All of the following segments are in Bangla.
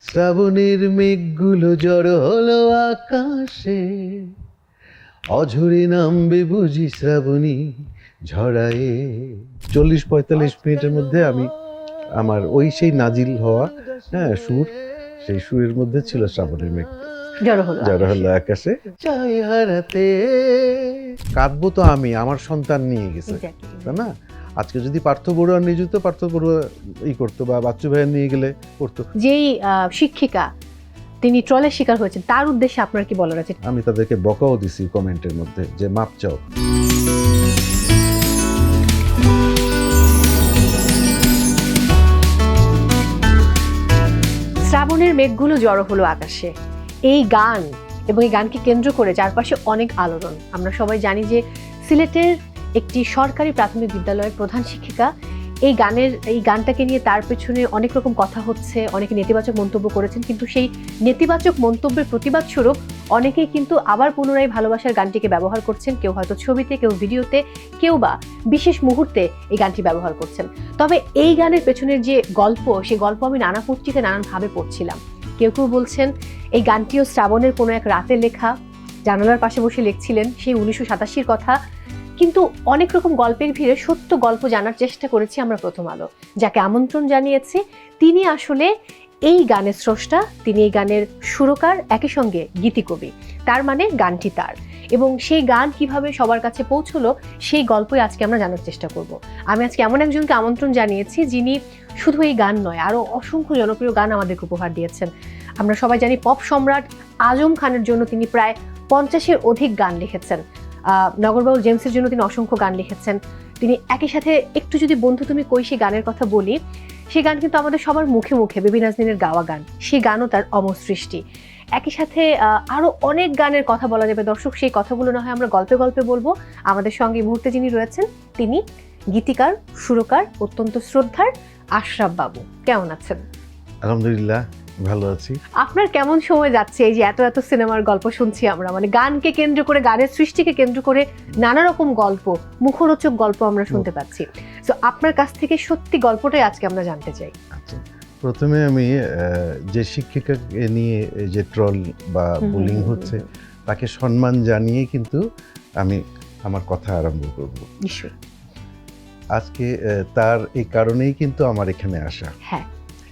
শ্রাবণের মেঘগুলো জড়ো হলো আকাশে, অঝরে নামবে বুঝি শ্রাবণী ঝরায়ে। 40-45 মিনিটের মধ্যে আমি আমার ওই সেই নাজিল হওয়া সুর, সেই সুরের মধ্যে ছিল শ্রাবণের মেঘ জড়ো হলো আকাশে। চাই হারাতে কাঁদবো তো আমি, আমার সন্তান নিয়ে গেছে, তাই না? আজকে যদি পার্থ বড়ুয়া নিয়ে যেত, পার্থ বড়ুয়া করতো, বা বাচ্চু ভাইয়া নিয়ে গেলে করতো। যেই শিক্ষিকা তিনি ট্রলের শিকার হয়েছেন, তার উদ্দেশ্যে আপনার কি বলার আছে? আমি তাদেরকে বকাও দিছি কমেন্টের মধ্যে যে মাপ চাও। শ্রাবণের মেঘগুলো জড়ো হলো আকাশে, এই গান এবং এই গানকে কেন্দ্র করে চারপাশে অনেক আলোড়ন। আমরা সবাই জানি যে সিলেটের একটি সরকারি প্রাথমিক বিদ্যালয়ের প্রধান শিক্ষিকা, এই গানটাকে নিয়ে তার পেছনে অনেক রকম কথা হচ্ছে, অনেকে নেতিবাচক মন্তব্য করেছেন, কিন্তু সেই নেতিবাচক মন্তব্যের প্রতিবাদ স্বরূপ অনেকেই কিন্তু আবার পুনরায় ভালোবাসার গানটিকে ব্যবহার করছেন, কেউ হয়তো ছবিতে, কেউ ভিডিওতে, কেউ বা বিশেষ মুহূর্তে এই গানটি ব্যবহার করছেন। তবে এই গানের পেছনের যে গল্প, সেই গল্প আমি নানা পত্রিকায় নানানভাবে পড়ছিলাম। কেউ কেউ বলছেন এই গানটিও শ্রাবণের কোনো এক রাতে লেখা, জানালার পাশে বসে লিখছিলেন সেই 1987-র কথা। কিন্তু অনেক রকম গল্পের ভিড়ে সত্য গল্প জানার চেষ্টা করেছি আমরা প্রথম আলো। যাকে আমন্ত্রণ জানিয়েছি, তিনি আসলে এই গানের স্রষ্টা, তিনি এই গানের সুরকার, একই সঙ্গে গীতিকবি। তার মানে গানটি তার, এবং সেই গান কিভাবে সবার কাছে পৌঁছলো সেই গল্পই আজকে আমরা জানার চেষ্টা করব। আমি আজকে এমন একজনকে আমন্ত্রণ জানিয়েছি যিনি শুধু এই গান নয়, আরও অসংখ্য জনপ্রিয় গান আমাদেরকে উপহার দিয়েছেন। আমরা সবাই জানি পপ সম্রাট আজম খানের জন্য তিনি প্রায় 50-এর অধিক গান লিখেছেন। নগরবাউল জেমসের জন্য তিনি অসংখ্য গান লিখেছেন। তিনি একই সাথে একটু যদি বন্ধু তুমি কই সেই গানের কথা বলি, সেই গান কিন্তু আমাদের সবার মুখে মুখে, বেবি নাজনীনের গাওয়া গান, সেই গানও তার অমর সৃষ্টি। একই সাথে আরও অনেক গানের কথা বলা যাবে। দর্শক, সেই কথাগুলো না হয় আমরা গল্পে গল্পে বলবো। আমাদের সঙ্গে এই মুহূর্তে যিনি রয়েছেন, তিনি গীতিকার, সুরকার, অত্যন্ত শ্রদ্ধার আশরাফ বাবু। কেমন আছেন? আলহামদুলিল্লাহ, ভালো আছি। আপনার কেমন সময় যাচ্ছে? এই যে এত এত সিনেমার গল্প শুনছি আমরা, মানে গানকে কেন্দ্র করে, গানের সৃষ্টিকে কেন্দ্র করে নানা রকম গল্প, মুখরোচক গল্প আমরা শুনতে পাচ্ছি। তো আপনার কাছ থেকে সত্যি গল্পটাই আজকে আমরা জানতে চাই। আচ্ছা, প্রথমে আমি যে শিক্ষিকাকে নিয়ে যে ট্রল বা বুলিং হচ্ছে, তাকে সম্মান জানিয়ে কিন্তু আমি আমার কথা আরম্ভ করব। নিশ্চয়ই। আজকে তার এই কারণেই কিন্তু আমার এখানে আসা। হ্যাঁ,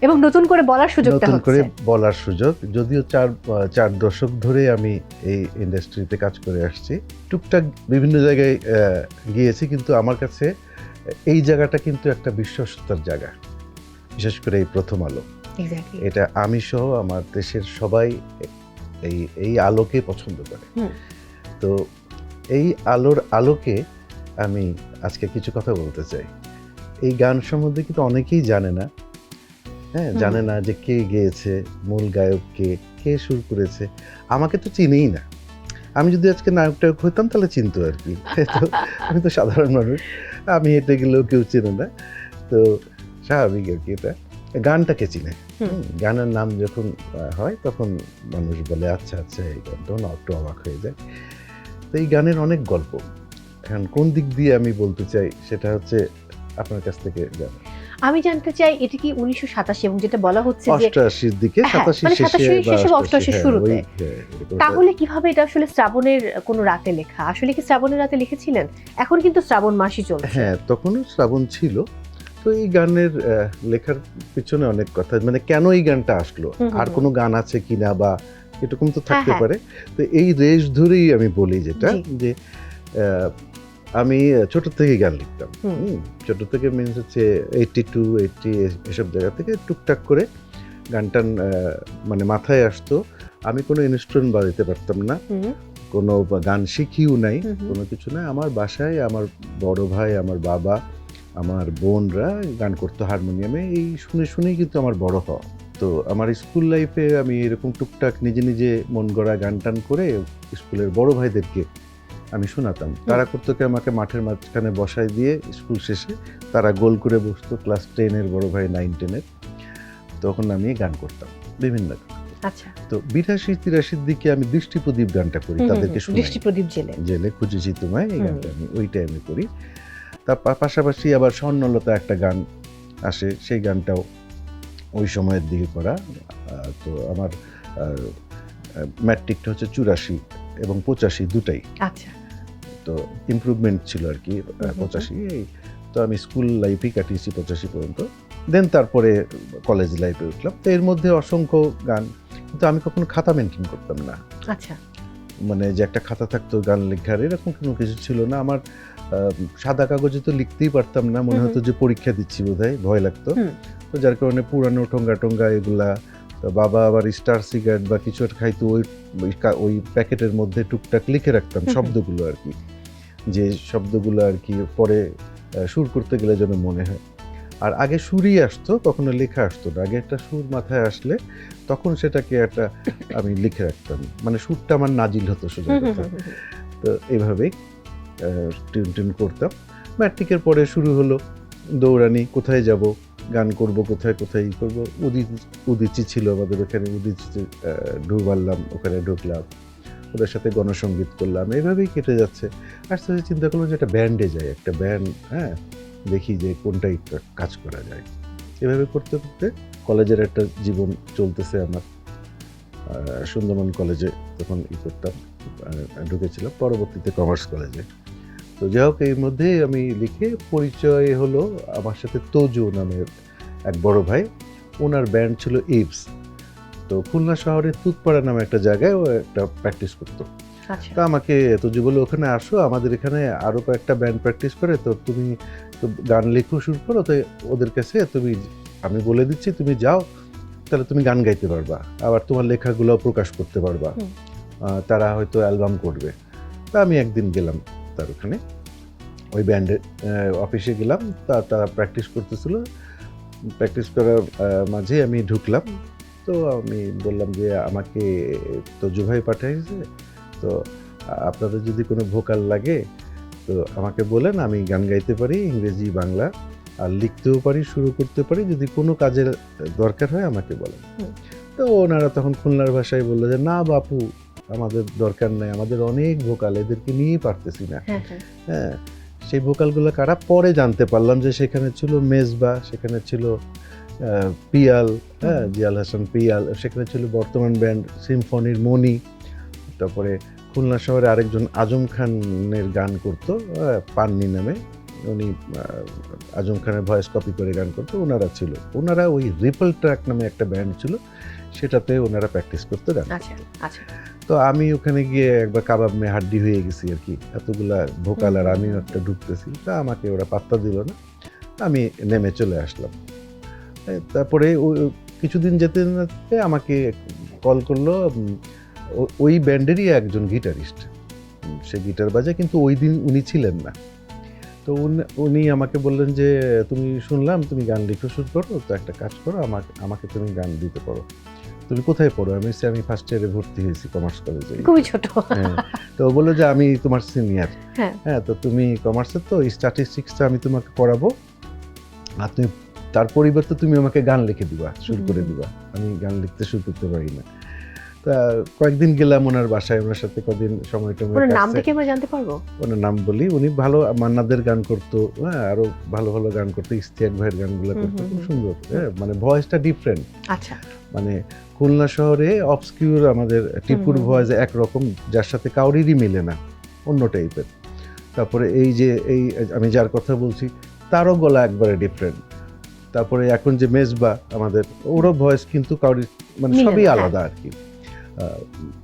এবং নতুন করে বলার সুযোগটা হচ্ছে। নতুন করে বলার সুযোগ। যদিও চার দশক ধরে আমি এই ইন্ডাস্ট্রিতে কাজ করে আসছি, টুকটাক বিভিন্ন জায়গায় গিয়েছি, কিন্তু আমার কাছে এই জায়গাটা কিন্তু একটা বিশ্বস্ততার জায়গা, বিশেষ করে এই প্রথম আলো। এটা আমি সহ আমার দেশের সবাই এই আলোকে পছন্দ করে। তো এই আলোর আলোকে আমি আজকে কিছু কথা বলতে চাই। এই গান সম্বন্ধে কিন্তু অনেকেই জানে না, জানে না যে কে গেয়েছে, মূল গায়ক কে সুর করেছে। আমাকে তো চিনেই না। আমি যদি আজকে নায়ক টায়ক হইতাম তাহলে চিনতো আর কি। আমি তো সাধারণ মানুষ, আমি হেঁটে গেলেও কেউ চেনে না, তো স্বাভাবিক আর কি। এটা গানটাকে চিনে, গানের নাম যখন হয় তখন মানুষ বলে আচ্ছা আচ্ছা এই গান, তখন একটু অবাক হয়ে যায়। তো এই গানের অনেক গল্প। এখন কোন দিক দিয়ে আমি বলতে চাই সেটা হচ্ছে আপনার কাছ থেকে জানা। আমি জানতে চাই এটা কি 1987, এবং যেটা বলা হচ্ছে যে 88-র দিকে, 87 শেষে 88 শুরুতে, তাহলে কিভাবে এটা আসলে শ্রাবণের কোনো রাতে লেখা? আসলে কি শ্রাবণের রাতে লিখেছিলেন? এখন কিন্তু শ্রাবণ মাসই চলছে। হ্যাঁ, তখনও শ্রাবণ ছিল। তো এই গানের লেখার পিছনে অনেক কথা, মানে কেন এই গানটা আসলো, আর কোনো গান আছে কিনা বা এরকম তো থাকতে পারে। তো এই রেশ ধরেই আমি বলি যেটা, যে আমি ছোট থেকে গান লিখতাম। ছোট থেকে মিনস হচ্ছে 82, 80 এসব জায়গা থেকে টুকটাক করে গানটান মানে মাথায় আসতো। আমি কোনো ইনস্ট্রুমেন্ট বাজাতে পারতাম না, কোনো গান শিখিও নাই, কোনো কিছু নাই। আমার বাসায় আমার বড় ভাই, আমার বাবা, আমার বোনরা গান করতো হারমোনিয়ামে। এই শুনে শুনেই কিন্তু আমার বড় হওয়া। তো আমার স্কুল লাইফে আমি এরকম টুকটাক নিজে নিজে মন গড়া গান টান করে স্কুলের বড় ভাইদেরকে আমি শোনাতাম। তারা করতো কি, আমাকে মাঠের মাঝখানে বসায় দিয়ে স্কুল শেষে তারা গোল করে বসতো, ক্লাস 10-এর বড় ভাই 9-10-এর, তখন আমি গান করতাম বিভিন্ন। আচ্ছা, তো 82-83-র দিকে আমি দৃষ্টি প্রদীপ গানটা করি, তাদেরকে শোনাই। দৃষ্টি প্রদীপ জেলে খুঁজেছি তোমায়, এই গানটা আমি ওই টাইমে করি। তার পাশাপাশি আবার স্বর্ণলতা একটা গান আসে, সেই গানটাও ওই সময়ের দিকে করা। তো আমার ম্যাট্রিকটা হচ্ছে 84 এবং 85 দুটাই। আচ্ছা। তো ইমপ্রুভমেন্ট ছিল আর কি 85 এই। তো আমি স্কুল লাইফেই কাটিয়েছি 85 পর্যন্ত। দেন তারপরে কলেজ লাইফে উঠলাম। তো এর মধ্যে অসংখ্য গান, কিন্তু আমি কখনো খাতা মেনটেন করতাম না। আচ্ছা। মানে যে একটা খাতা থাকতো গান লেখার, এরকম কোনো কিছু ছিল না আমার। সাদা কাগজে তো লিখতেই পারতাম না, মনে হতো যে পরীক্ষা দিচ্ছি বোধহয়, ভয় লাগতো। তো যার কারণে পুরানো ঠোঙ্গা এগুলা, তো বাবা আবার স্টার সিগারেট বা কিছু একটা খাইতো, ওই প্যাকেটের মধ্যে টুকটাক লিখে রাখতাম শব্দগুলো আর কি, যে শব্দগুলো আর কি পরে সুর করতে গেলে যেন মনে হয়। আর আগে সুরই আসতো, কখনো লেখা আসতো না। আগে একটা সুর মাথায় আসলে তখন সেটাকে একটা আমি লিখে রাখতাম, মানে সুরটা আমার নাজিল হতো সোজা কথা। তো এইভাবেই টিউন করতাম। ম্যাট্রিকের পরে শুরু হলো দৌড়ানি, কোথায় যাব, গান করব, কোথায় ই করবো। উদিচি ছিল আমাদের ওখানে, উদিচিতে ঢুকলাম, ওখানে ঢুকলাম, ওদের সাথে গণসঙ্গীত করলাম, এইভাবেই কেটে যাচ্ছে। আস্তে আস্তে চিন্তা করলাম যে একটা ব্যান্ডে যাই, একটা ব্যান্ড, হ্যাঁ, দেখি যে কোনটাই কাজ করা যায়। এভাবে করতে করতে কলেজের একটা জীবন চলতেছে আমার। সুন্দরবন কলেজে তখন করতাম, ঢুকেছিলাম, পরবর্তীতে কমার্স কলেজে। তো যাই হোক, এর মধ্যে আমি লিখে পরিচয় হলো আমার সাথে তোজু নামের এক বড় ভাই, ওনার ব্যান্ড ছিল ইভস। তো খুলনা শহরের তুতপাড়া নামে একটা জায়গায় ও একটা প্র্যাকটিস করতো। তো আমাকে তোজু বলে, ওখানে আসো, আমাদের এখানে আরও কয়েকটা ব্যান্ড প্র্যাকটিস করে, তো তুমি তো গান লেখো শুরু করো, তো ওদের কাছে তুমি, আমি বলে দিচ্ছি, তুমি যাও, তাহলে তুমি গান গাইতে পারবা, আবার তোমার লেখাগুলো প্রকাশ করতে পারবা, তারা হয়তো অ্যালবাম করবে। তা আমি একদিন গেলাম তার ওখানে, ওই ব্যান্ডের অফিসে গেলাম, তারা প্র্যাকটিস করতেছিল। প্র্যাকটিস করার মাঝে আমি ঢুকলাম। তো আমি বললাম যে আমাকে তো জুভাই পাঠাইছে, তো আপনাদের যদি কোনো ভোকাল লাগে তো আমাকে বলেন, আমি গান গাইতে পারি, ইংরেজি বাংলা, আর লিখতেও পারি, শুরু করতে পারি, যদি কোনো কাজের দরকার হয় আমাকে বলেন। তো ওনারা তখন খুলনার ভাষায় বললো যে না বাপু, আমাদের দরকার নেই, আমাদের অনেক ভোকাল, এদেরকে নিয়েই পারতেছি না। হ্যাঁ, সেই ভোকালগুলো কারা, পরে জানতে পারলাম যে সেখানে ছিল মেজবা, সেখানে ছিল পিয়াল, হ্যাঁ, জিয়াল হাসান পিয়াল, সেখানে ছিল বর্তমান ব্যান্ড সিম্ফনির মনি, তারপরে খুলনা শহরে আরেকজন আজম খানের গান করতো, পান্নি নামে, উনি আজম খানের ভয়েস কপি করে গান করতো, ওনারা ছিল। ওনারা ওই রিপল ট্র্যাক নামে একটা ব্যান্ড ছিল, সেটাতে ওনারা প্র্যাকটিস করতো গান। তো আমি ওখানে গিয়ে একবার কাবাব মে হাড্ডি হয়ে গেছি আর কি, এতগুলা ভোকাল আর আমিও একটা ঢুকতেছি। তা আমাকে ওরা পাত্তা দিল না, আমি নেমে চলে আসলাম। তারপরে কিছুদিন যেতে যেতে আমাকে কল করলো ওই ব্যান্ডেরই একজন গিটারিস্ট, সে গিটার বাজায়, কিন্তু ওই দিন উনি ছিলেন না। তো উনি আমাকে বললেন যে তুমি শুনলাম তুমি গান লিখে শুরু করো, তো একটা কাজ করো, আমাকে তুমি গান দিতে পারো। তুমি কোথায় পড়ো? আমি ফার্স্ট ইয়ারে ভর্তি হয়েছি কমার্স কলেজে, খুবই ছোট। তো বললো যে আমি তোমার সিনিয়র, হ্যাঁ, তো তুমি কমার্সের, তো স্ট্যাটিস্টিক্সটা আমি তোমাকে পড়াবো, আর তুমি তার পরিবর্তে তুমি আমাকে গান লিখে দিবা, শুরু করে দিবা, আমি গান লিখতে শুরু করতে পারি না। তা কয়েকদিন গেলাম ওনার বাসায়, ওনার সাথে কদিন সময় টময় কাটছে। নাম থেকে আমরা জানতে পারবো? ওনার নাম বলি, উনি ভালো মান্নাদের গান করতো, হ্যাঁ, আরো ভালো ভালো গান করতো, ইস্তিয়াক ভাইয়ের গানগুলো করতো, খুব সুন্দর, হ্যাঁ, মানে ভয়েসটা ডিফারেন্ট। আচ্ছা। মানে খুলনা শহরে অবস্কিউর আমাদের টিপুর ভয়েস একরকম, যার সাথে কাউরিরই মিলে না, অন্য টাইপের। তারপরে এই যে এই আমি যার কথা বলছি, তারও গলা একবারে ডিফারেন্ট। তারপরে এখন যে মেজবা আমাদের, ওরও ভয়েস কিন্তু কাউরির, মানে সবই আলাদা আর কি।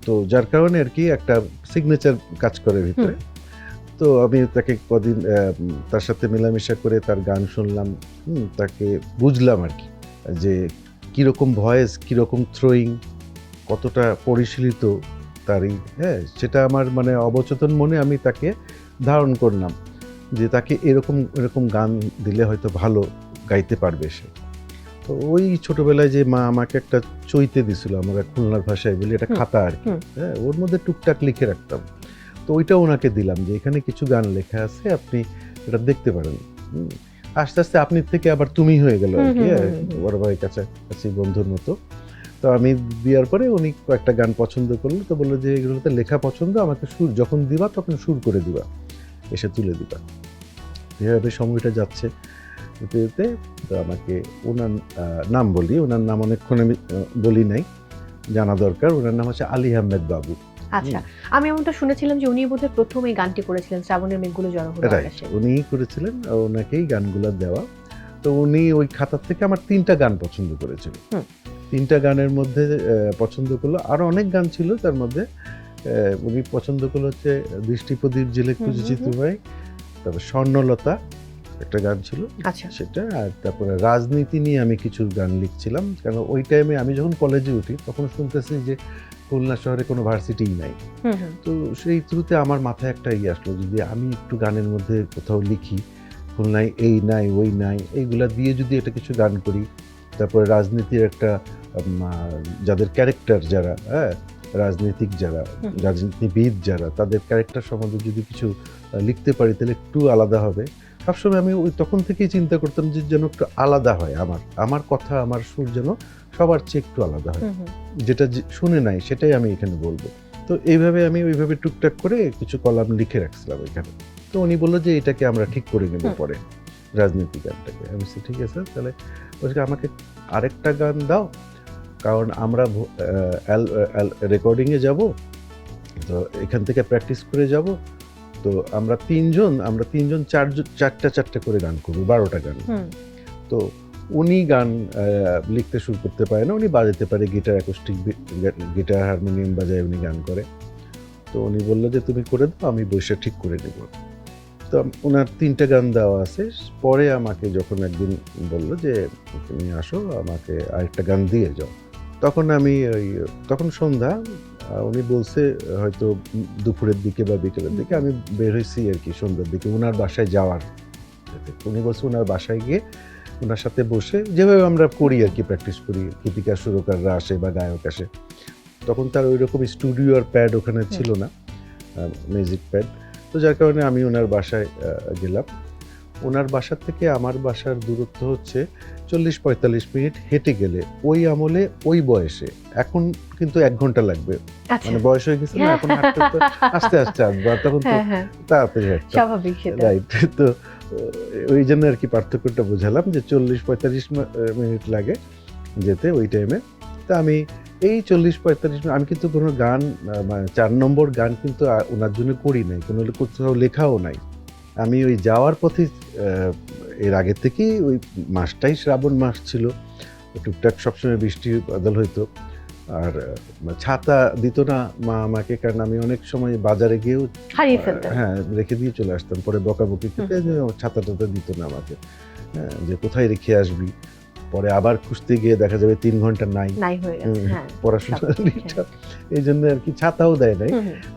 তো যার কারণে আর কি একটা সিগনেচার কাজ করে ভিতরে। তো আমি তাকে কদিন তার সাথে মেলামেশা করে তার গান শুনলাম, তাকে বুঝলাম আর কি, যে কীরকম ভয়েস, কীরকম থ্রোয়িং, কতটা পরিশীলিত তারই, হ্যাঁ, সেটা আমার মানে অবচেতন মনে আমি তাকে ধারণ করলাম যে তাকে এরকম গান দিলে হয়তো ভালো গাইতে পারবে সে। তো ওই ছোটবেলায় যে মা আমাকে একটা চৈতে দিছিল, আমরা খুলনার ভাষায় বলি, এটা খাতা আর কি, হ্যাঁ, ওর মধ্যে টুকটাক লিখে রাখতাম। তো ওইটা ওনাকে দিলাম যে এখানে কিছু গান লেখা আছে, আপনি এটা দেখতে পারেন। আস্তে আস্তে আপনি থেকে আবার তুমি হয়ে গেল আর কি, বড় ভাইয়ের কাছাকাছি বন্ধুর মতো। তো আমি দেওয়ার পরে উনি কয়েকটা গান পছন্দ করলো, তো বললো যে এগুলোতে লেখা পছন্দ, আমাকে সুর যখন দিবা তখন সুর করে দিবা, এসে তুলে দিবা। এভাবে সময়টা যাচ্ছে, যেতে যেতে তো আমাকে ওনার নাম বলি, ওনার নাম অনেকক্ষণ আমি বলি নাই, জানা দরকার। ওনার নাম হচ্ছে আলী আহমেদ বাবু। আচ্ছা, আমি এমনটা শুনেছিলাম যে উনি বোধহয় প্রথম এই গানটি করেছিলেন, শ্রাবণের মেঘগুলো জড়ো হলো রাইট, আকাশে। উনিই করেছিলেন, ওনাকেই গানগুলো দেওয়া। তো উনি ওই খাতার থেকে আমার 3টা গান পছন্দ করেছিল। 3টা গানের মধ্যে পছন্দ করলো, আরো অনেক গান ছিল তার মধ্যে। উনি পছন্দ করলো হচ্ছে বৃষ্টি প্রদীপ জেলে খুঁজে চিতু ভাই, তারপর স্বর্ণলতা একটা গান ছিল আচ্ছা, সেটা, আর তারপরে রাজনীতি নিয়ে আমি কিছু গান লিখছিলাম। কারণ ওই টাইমে আমি যখন কলেজে উঠি তখন শুনতেছি যে খুলনা শহরে কোনো ভার্সিটিই নাই। তো সেই থ্রুতে আমার মাথায় একটা আসলো, যদি আমি একটু গানের মধ্যে কোথাও লিখি, খুলনায় এই নাই ওই নাই, এইগুলা দিয়ে যদি এটা কিছু গান করি। তারপরে রাজনীতির একটা যাদের ক্যারেক্টার, যারা রাজনীতিক যারা, রাজনীতিবিদ যারা, তাদের ক্যারেক্টার সম্বন্ধে যদি কিছু লিখতে পারি তাহলে একটু আলাদা হবে। সবসময় আমি ওই তখন থেকেই চিন্তা করতাম যে যেন একটু আলাদা হয়, আমার কথা, আমার সুর যেন সবার চেয়ে একটু আলাদা হয়, যেটা শুনে নাই সেটাই আমি এখানে বলবো। তো এইভাবে আমি ওইভাবে টুকটাক করে কিছু কলাম লিখে রাখছিলাম এখানে। তো উনি বললো যে এটাকে আমরা ঠিক করে নেব পরে, রাজনীতি গানটাকে। আমি বলছি ঠিক আছে, তাহলে বলছি আমাকে আরেকটা গান দাও, কারণ আমরা রেকর্ডিংয়ে যাব, তো এখান থেকে প্র্যাকটিস করে যাব। তো আমরা তিনজন চারটা করে গান করবো, 12টা গান। তো উনি গান লিখতে শুরু করতে পারে না, উনি বাজাতে পারে গিটার, অ্যাকোস্টিক গিটার, হারমোনিয়াম বাজায় উনি গান করে। তো উনি বললো যে তুমি করে দাও, আমি বসে ঠিক করে দেব। তো ওনার 3টা গান দেওয়া আছে। পরে আমাকে যখন একদিন বললো যে তুমি আসো, আমাকে আরেকটা গান দিয়ে যাও, তখন আমি তখন সন্ধ্যা, উনি বলছে হয়তো দুপুরের দিকে বা বিকেলের দিকে, আমি বের হয়েছি আর কি সন্ধ্যার দিকে ওনার বাসায় যাওয়ার। উনি বলছে ওনার বাসায় গিয়ে ওনার সাথে বসে যেভাবে আমরা করি আর কি, প্র্যাকটিস করি, গীতিকার সুরকাররা আসে বা গায়ক আসে, তখন তার ওই রকম স্টুডিও আর প্যাড ওখানে ছিল না, মিউজিক প্যাড। তো যার কারণে আমি ওনার বাসায় গেলাম। ওনার বাসার থেকে আমার বাসার দূরত্ব হচ্ছে 40-45 মিনিট হেঁটে গেলে, ওই আমলে ওই বয়সে। এখন কিন্তু 1 ঘন্টা লাগবে, মানে বয়স হয়ে গেছে না, এখন আস্তে আস্তে আসবে, তখন তো তাড়াতাড়ি হাঁটতাম, স্বাভাবিক সেটা। রাইট। তো ওই জন্য আর কি পার্থক্যটা বোঝালাম যে 40-45 মিনিট লাগে যেতে ওই টাইমে। তো আমি এই 40-45 মিনিট, আমি কিন্তু কোনো গান, মানে 4 নম্বর গান কিন্তু ওনার জন্য করি নাই, কোনো কোথাও লেখাও নাই। আমি ওই যাওয়ার পথে এর আগে থেকেই, ওই মাসটাই শ্রাবণ মাস ছিল, টুকটাক সবসময় বৃষ্টি বাদল হইতো, আর ছাতা দিত না মা আমাকে, কারণ আমি অনেক সময় বাজারে গিয়েও হারিয়ে ফেলতেন। হ্যাঁ রেখে দিয়ে চলে আসতাম, পরে বকাবকি খেতে, যে ছাতা টাতা দিত না আমাকে, হ্যাঁ, যে কোথায় রেখে আসবি, পরে আবার খুঁজতে গিয়ে দেখা যাবে 3 ঘন্টা নাই হয়ে গেছে। পড়াশোনা, এই জন্য আর কি ছাতাও দেয় নাই।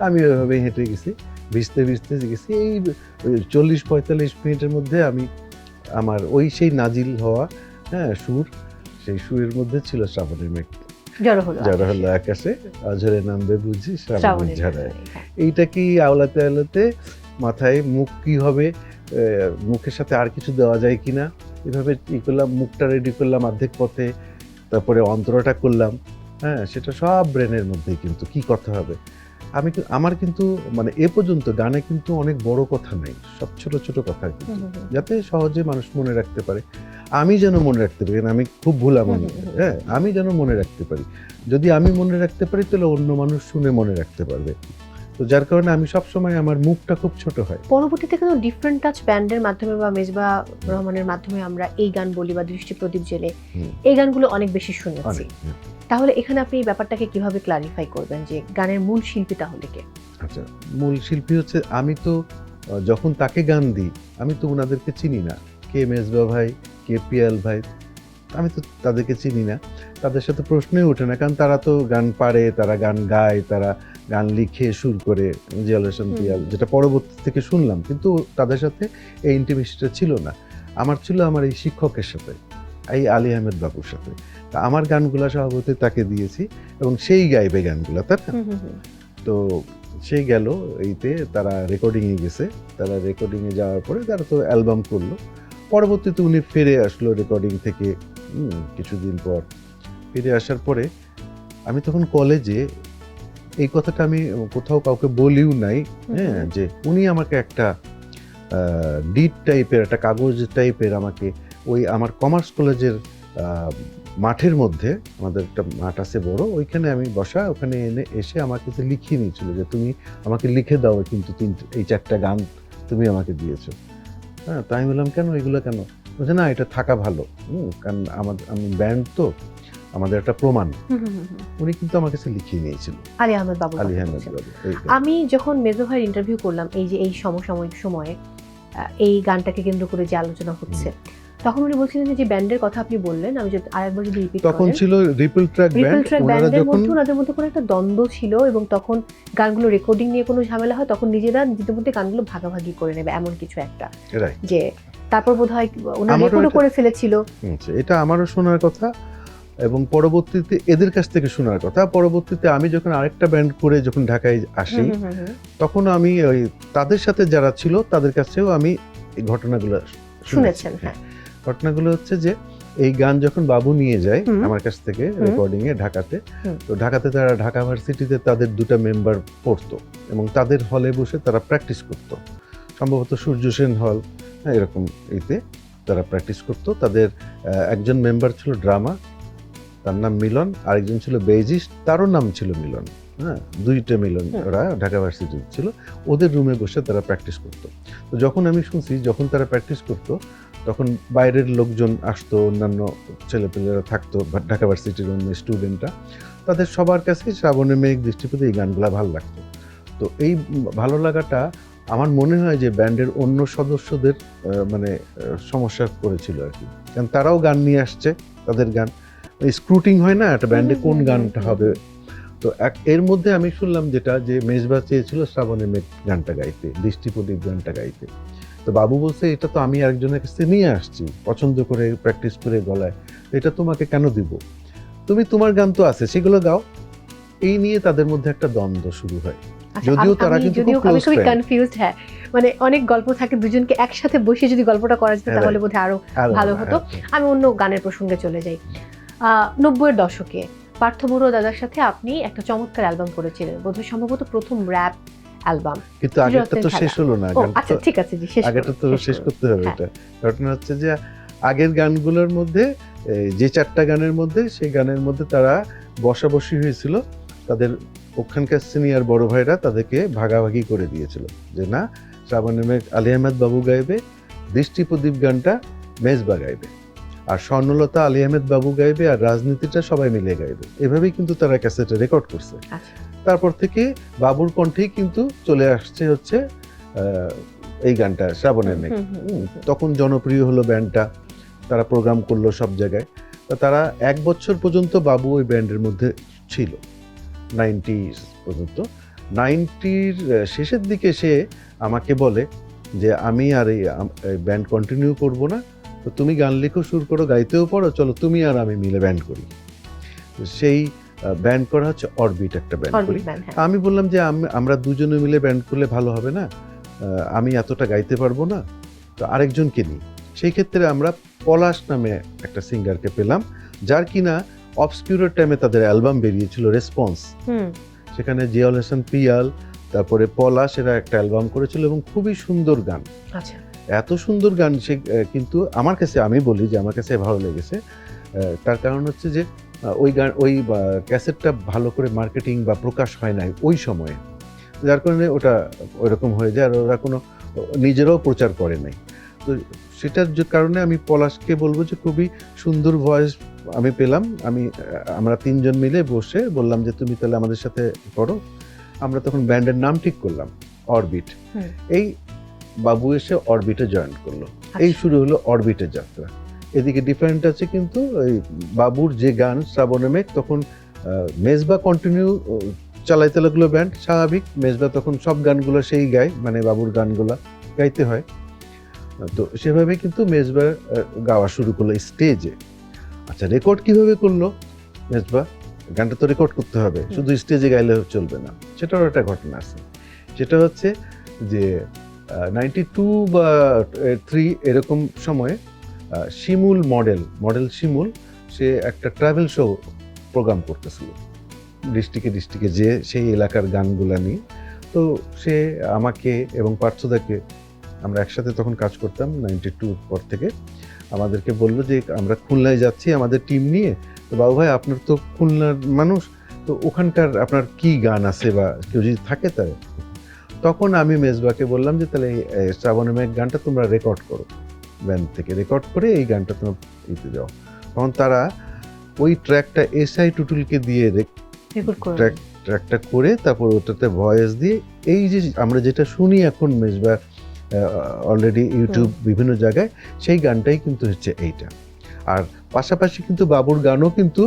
আমি ওইভাবে হেঁটে গেছি, ভিজতে গেছি। এই 40-45 মিনিটের মধ্যে আমি আমার সেই নাজিল হওয়া সুর, সেই সুরের মধ্যে ছিল শ্রাবণের মেঘ জড়ো হলো আকাশে, অঝরে নামবে বুঝি শ্রাবণের ঝরায়। এইটা কি আওলাতে আওলাতে মাথায়, মুখ কি হবে, মুখের সাথে আর কিছু দেওয়া যায় কিনা, এভাবে ই করলাম, মুখটা রেডি করলাম অর্ধেক পথে, তারপরে অন্তরটা করলাম, সেটা সব ব্রেনের মধ্যেই। কিন্তু কি কথা হবে, আমার কিন্তু মানে এ পর্যন্ত গানে কিন্তু অনেক বড় কথা নাই, সব ছোট ছোট কথা, কিন্তু যাতে সহজে মানুষ মনে রাখতে পারে। আমি যেন মনে রাখতে পারি, আমি খুব ভুলা মনে, আমি যেন মনে রাখতে পারি। যদি আমি মনে রাখতে পারি তাহলে অন্য মানুষ শুনে মনে রাখতে পারবে। তো যার কারণে আমি সবসময় আমার মুখটা খুব ছোট হয়। পরবর্তীতে কিন্তু ডিফারেন্ট টাচ ব্যান্ডের মাধ্যমে বা মেজবা রহমানের মাধ্যমে আমরা এই গান বলি বা দৃষ্টি প্রদীপ জেলে, এই গানগুলো অনেক বেশি শুনেছি। তাহলে এখানে আপনি এই ব্যাপারটাকে কিভাবে ক্লারিফাই করবেন যে গানের মূল শিল্পী তাহলে কে? আচ্ছা, মূল শিল্পী হচ্ছে, আমি তো যখন তাকে গান দিই আমি তো ওনাদেরকে চিনি না, কে মেজবা ভাই, কে পিয়াল ভাই, আমি তো তাদেরকে চিনি না, তাদের সাথে প্রশ্নই ওঠে না, কারণ তারা তো গান পারে, তারা গান গায়, তারা গান লিখে সুর করে, জিয়াউল হাসান পিয়াল, যেটা পরবর্তী থেকে শুনলাম, কিন্তু তাদের সাথে এই ইন্টিমেসিটা ছিল না। আমার ছিল আমার এই শিক্ষকের সাথে, এই আলী আহমেদ বাবুর সাথে। তা আমার গানগুলা সভাপতি তাকে দিয়েছি এবং সেই গাইবে গানগুলা, তাই না? তো সেই গেল, এইতে তারা রেকর্ডিংয়ে গেছে, তারা রেকর্ডিংয়ে যাওয়ার পরে তারা তো অ্যালবাম করলো। পরবর্তীতে উনি ফিরে আসলো রেকর্ডিং থেকে, কিছুদিন পর ফিরে আসার পরে আমি তখন কলেজে, এই কথাটা আমি কোথাও কাউকে বলিও নাই, যে উনি আমাকে একটা ডিট টাইপের, একটা কাগজ টাইপের আমাকে ওই আমার কমার্স কলেজের মাঠের মধ্যে, আমাদের একটা মাঠ আছে বড়, ওইখানে আমি বসা, ওখানে এসে আমার কাছে লিখিয়ে নিয়েছিল যে তুমি আমাকে লিখে দাও, কিন্তু এই 4টা গান তুমি আমাকে দিয়েছো। হ্যাঁ, তাই আমি বললাম কেন, এগুলো কেন? বলছে না, এটা থাকা ভালো, কারণ আমি ব্যান্ড তো, আমাদের একটা প্রমাণ। উনি কিন্তু আমার কাছে লিখিয়ে নিয়েছিল, আলী আহমেদ বাবু। আলী আহমেদ বাবু। আমি যখন মেজো ভাইয়ের ইন্টারভিউ করলাম, এই যে এই সমসাময়িক সময়ে এই গানটাকে কেন্দ্র করে যে আলোচনা হচ্ছে, তখন উনি বলছিলেন যে ব্যান্ডের কথা আপনি বললেন, আমি যদি আরেকবার যদি রিপিট করেন, তখন ছিল রিপল ট্র্যাক ব্যান্ডের মধ্যে ওনাদের মধ্যে কোনো একটা দ্বন্দ্ব ছিল, এবং তখন গানগুলো রেকর্ডিং নিয়ে কোনো ঝামেলা হয়, তখন নিজেদের মধ্যে গানগুলো ভাগাভাগি করে নেবে, এমন কিছু একটা, যে তারপর বোধহয় ওনারা রেকর্ডও করে ফেলেছিল। এটা আমারও শোনার কথা, এবং পরবর্তীতে এদের কাছ থেকে শোনার কথা। পরবর্তীতে আমি যখন আরেকটা ব্যান্ড করে যখন ঢাকায় আসি, তখন আমি ওই তাদের সাথে যারা ছিল তাদের কাছেও আমি এই ঘটনাগুলো শুনেছেন। ঘটনাগুলো হচ্ছে যে এই গান যখন বাবু নিয়ে যায় আমার কাছ থেকে রেকর্ডিং এ ঢাকাতে, তো ঢাকাতে তারা ঢাকা ভার্সিটিতে তাদের 2টা মেম্বার পড়তো, এবং তাদের হলে বসে তারা প্র্যাকটিস করতো, সম্ভবত সূর্য সেন হল, এরকম এতে তারা প্র্যাকটিস করতো। তাদের একজন মেম্বার ছিল ড্রামা, তার নাম মিলন, আরেকজন ছিল বেজিস্ট, তারও নাম ছিল মিলন। হ্যাঁ, 2টা মিলন, ওরা ঢাকা ভার্সিটি ছিল, ওদের রুমে বসে তারা প্র্যাকটিস করতো। তো যখন আমি শুনছি যখন তারা প্র্যাকটিস করতো, তখন বাইরের লোকজন আসতো, অন্যান্য ছেলেপেলেরা থাকতো ঢাকা ভার্সিটির অন্য স্টুডেন্টরা, তাদের সবার কাছে শ্রাবণের মেঘ, দৃষ্টিপথে এই গানগুলো ভালো লাগতো। তো এই ভালো লাগাটা আমার মনে হয় যে ব্যান্ডের অন্য সদস্যদের মানে সমস্যা করেছিল আর কি, কারণ তারাও গান নিয়ে আসছে, তাদের গান স্ক্রুটিং হয় না একটা ব্যান্ডে কোন গানটা হবে। তো এর মধ্যে আমি শুনলাম যেটা, যে মেজবা চেয়েছিল শ্রাবণের মেঘ গানটা গাইতে, দৃষ্টিপ্রদীপ গানটা গাইতে। তো বাবু বলছে এটা তো আমি আরেকজনের কাছে নিয়ে আসছি পছন্দ করে, প্র্যাকটিস করে গলায়, এটা তোমাকে কেন দিব, তুমি তোমার গান তো আছে সেগুলো গাও। এই নিয়ে তাদের মধ্যে একটা দ্বন্দ্ব শুরু হয়, যদিও তারা কিন্তু খুব ক্লোজ ফ্রেন্ড। কনফিউজড, হ্যাঁ, মানে অনেক গল্প থাকে, দুজনকে একসাথে বসে যদি গল্পটা করা যেত তাহলে বোধহয় আরো ভালো হতো। আমি অন্য গানের প্রসঙ্গে চলে যাই। 90-এর দশকে পার্থ বড়ুয়া দাদার সাথে আপনি একটা চমৎকার অ্যালবাম করেছিলেন, বোধহয় সম্ভবত প্রথম র্যাপ অ্যালবাম, কিন্তু আগেরটা তো শেষ হলো না। আচ্ছা ঠিক আছে জি, শেষ আগেরটা তো শেষ করতে হবে। এটা ঘটনা হচ্ছে যে আগের গানগুলোর মধ্যে, যে 4টা গানের মধ্যে, সেই গানের মধ্যে তারা বসাবসি হয়েছিল, তাদের ওখানকার সিনিয়র বড় ভাইরা তাদেরকে ভাগাভাগি করে দিয়েছিল যে না, শ্রাবণের মেঘ আলী আহমেদ বাবু গাইবে, দৃষ্টিপ্রদীপ গানটা মেজবা গাইবে, আর স্বর্ণলতা আলী আহমেদ বাবু গাইবে, আর রাজনীতিটা সবাই মিলে গাইবে। এভাবেই কিন্তু তারা ক্যাসেটে রেকর্ড করছে। তারপর থেকে বাবুর কণ্ঠেই কিন্তু চলে আসছে হচ্ছে এই গানটা শ্রাবণের মেঘ। তখন জনপ্রিয় হলো ব্যান্ডটা, তারা প্রোগ্রাম করলো সব জায়গায়। তারা 1 বছর পর্যন্ত বাবু ওই ব্যান্ডের মধ্যে ছিল, 90s পর্যন্ত। 90-র শেষের দিকে সে আমাকে বলে যে আমি আর এই ব্যান্ড কন্টিনিউ করব না, তো তুমি গান লিখো, সুর করো, গাইতেও পারো, চলো তুমি আর আমি মিলে ব্যান্ড করি। সেই ব্যান্ড করা হচ্ছে অরবিট, একটা ব্যান্ড করি। আমি বললাম যে আমরা দুজনে মিলে ব্যান্ড করলে ভালো হবে না, আমি এতটা গাইতে পারবো না, তো আরেকজনকে নিই। সেই ক্ষেত্রে আমরা পলাশ নামে একটা সিঙ্গারকে পেলাম, যার কিনা অবস্কিউরের টাইমে তাদের অ্যালবাম বেরিয়েছিল রেসপন্স, সেখানে জিয়াউল হাসান পিয়াল, তারপরে পলাশ, এরা একটা অ্যালবাম করেছিল, এবং খুবই সুন্দর গান। আচ্ছা, এত সুন্দর গান সে, কিন্তু আমার কাছে, আমি বলি যে আমার কাছে ভালো লেগেছে। তার কারণ হচ্ছে যে ওই গান, ওই ক্যাসেটটা ভালো করে মার্কেটিং বা প্রকাশ হয় নাই ওই সময়ে, যার কারণে ওটা ওইরকম হয়ে যায়, আর ওরা কোনো নিজেরাও প্রচার করে নাই। তো সেটার কারণে আমি পলাশকে বলবো যে খুবই সুন্দর ভয়েস আমি পেলাম। আমরা 3 জন মিলে বসে বললাম যে তুমি তাহলে আমাদের সাথে করো। আমরা তখন ব্যান্ডের নাম ঠিক করলাম অরবিট। এই বাবু এসে অরবিটে জয়েন করলো, এই শুরু হলো অরবিটের যাত্রা। এদিকে ডিফারেন্ট আছে কিন্তু ওই বাবুর যে গান শ্রাবণের মেঘ, তখন মেজবা কন্টিনিউ চালাইতে লাগলো ব্যান্ড, স্বাভাবিক। মেজবা তখন সব গানগুলো সেই গায়, মানে বাবুর গানগুলা গাইতে হয়, তো সেভাবে কিন্তু মেজবা গাওয়া শুরু করলো স্টেজে। আচ্ছা, রেকর্ড কিভাবে করলো মেজবা? গানটা তো রেকর্ড করতে হবে, শুধু স্টেজে গাইলে চলবে না, সেটারও একটা ঘটনা আছে। সেটা হচ্ছে যে 92 বা 3 এরকম সময়ে শিমুল মডেল শিমুল, সে একটা ট্রাভেল শো প্রোগ্রাম করতেছিল ডিস্ট্রিক্টে যে সেই এলাকার গানগুলা নিয়ে। তো সে আমাকে এবং পার্থদাকে, আমরা একসাথে তখন কাজ করতাম 92 পর থেকে, আমাদেরকে বললো যে আমরা খুলনায় যাচ্ছি আমাদের টিম নিয়ে, তো বাবু ভাই আপনার তো খুলনার মানুষ, তো ওখানকার আপনার কি গান আছে বা কেউ যদি থাকে তাই। তখন আমি মেজবাকে বললাম যে তাহলে এই শ্রাবণের মেঘ গানটা তোমরা রেকর্ড করো, ব্যান্ড থেকে রেকর্ড করে এই গানটা তোমরা ইতে দাও। তখন তারা ওই ট্র্যাকটা এসআই টুটুলকে দিয়ে রেকর্ড করে ট্র্যাকটা করে তারপর ওটাতে ভয়েস দিয়ে এই যে আমরা যেটা শুনি এখন মেজবা অলরেডি ইউটিউব বিভিন্ন জায়গায়, সেই গানটাই কিন্তু হচ্ছে এইটা। আর পাশাপাশি কিন্তু বাবুর গানও কিন্তু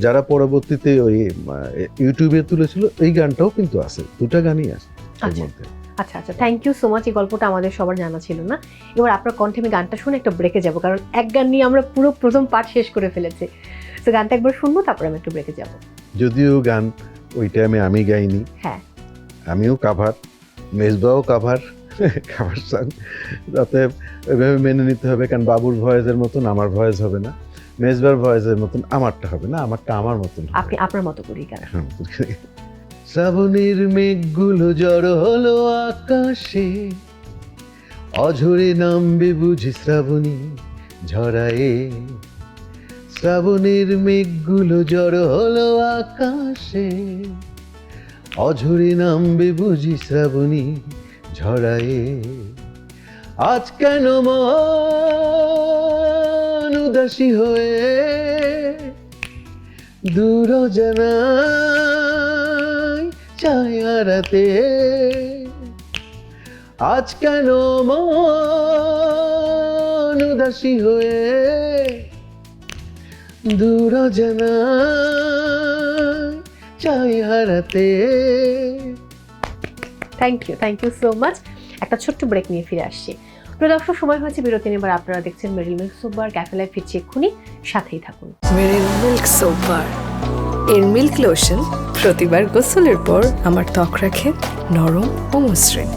যারা পরবর্তীতে ওই ইউটিউবে তুলেছিল এই গানটাও কিন্তু আছে, দুটা গানই আছে এর মধ্যে। আচ্ছা আচ্ছা, থ্যাংক ইউ সো মাচ। এই গল্পটা আমাদের সবার জানা ছিল না। এবার আপনার কণ্ঠে আমি গানটা শুনে একটা ব্রেকে যাব, কারণ এক গান নিয়ে আমরা পুরো প্রথম পার্ট শেষ করে ফেলেছি। তো গানটা একবার শুনবো, তারপরে আমি একটু ব্রেকে যাব। যদিও গান ওই টাইমে আমি গাইনি, হ্যাঁ আমিও কাভার, মেজবাও কাভার কাভার সং, তাতে ওইভাবে মেনে নিতে হবে, কারণ বাবুর ভয়েসের মতন আমার ভয়েস হবে না, মেজবার ভয়েসের মতন আমারটা হবে না, আমারটা আমার মতন হবে। আপনি আপনার মতো করেই গান। শ্রাবণের মেঘগুলো জড়ো হলো আকাশে, অঝরে নামবে বুঝি শ্রাবণী ঝরায়ে। শ্রাবণের মেঘগুলো জড়ো হলো আকাশে, অঝরে নামবে বুঝি শ্রাবণী ঝরায়ে। আজ কেন মন উদাসী হয়ে দূর জানাই ছায়ারাতে। আজ কেন মন উদাসী হয়ে দূর জানাই ছায়ারাতে। Thank you so much. একটা ছোট্ট ব্রেক নিয়ে ফিরে আসছি। প্রিয় দর্শক, সময় হয়েছে বিরতি নেবার। আপনারা দেখছেন Meril milk soap bar, cafe live ফিরছে এক্ষুনি, সাথেই থাকুন। মেরিল মিল্ক সোপ বার এর মিল্ক লোশন প্রতিবার গোসলের পর আমার ত্বক রাখে নরম ও মসৃণ।